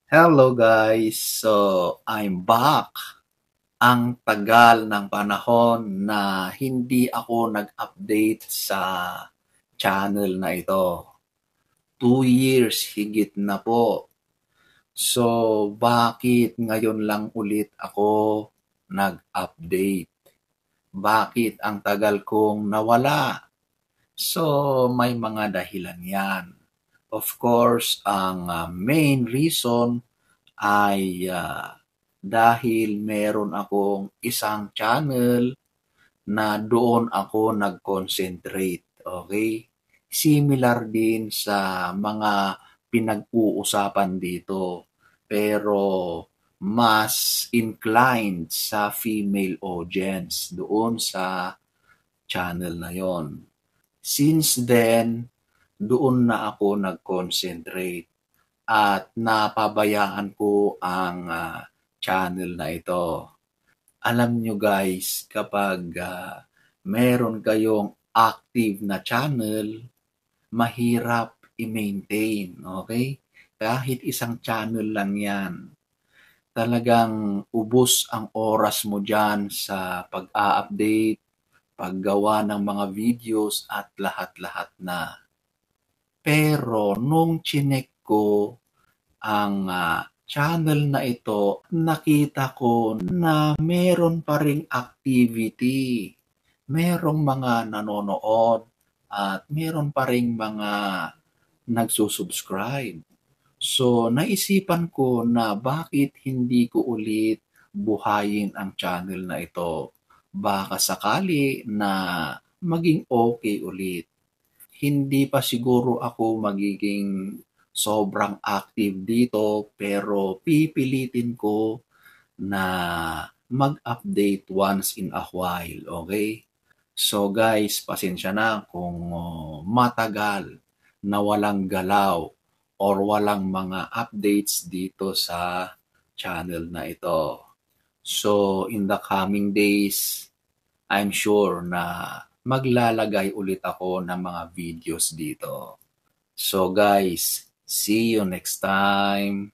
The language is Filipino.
Hello guys! So, I'm back. Ang tagal ng panahon na hindi ako nag-update sa channel na ito. 2 years higit na po. So, bakit ngayon lang ulit ako nag-update? Bakit ang tagal kong nawala? So, may mga dahilan yan. Of course, ang main reason ay dahil meron akong isang channel na doon ako nag-concentrate, okay? Similar din sa mga pinag-uusapan dito, pero mas inclined sa female audience doon sa channel na yon. Since then, doon na ako nag-concentrate at napabayaan ko ang channel na ito. Alam nyo guys, kapag meron kayong active na channel, mahirap i-maintain, okay? Kahit isang channel lang yan. Talagang ubos ang oras mo dyan sa pag-a-update, paggawa ng mga videos at lahat-lahat na. Pero nung chinek ko ang channel na ito, nakita ko na meron pa ring activity. Merong mga nanonood at meron pa ring mga nagsusubscribe. So, naisipan ko na bakit hindi ko ulit buhayin ang channel na ito. Baka sakali na maging okay ulit. Hindi pa siguro ako magiging sobrang active dito, pero pipilitin ko na mag-update once in a while, okay? So guys, pasensya na kung matagal na walang galaw or walang mga updates dito sa channel na ito. So in the coming days, I'm sure na maglalagay ulit ako ng mga videos dito. So guys, see you next time.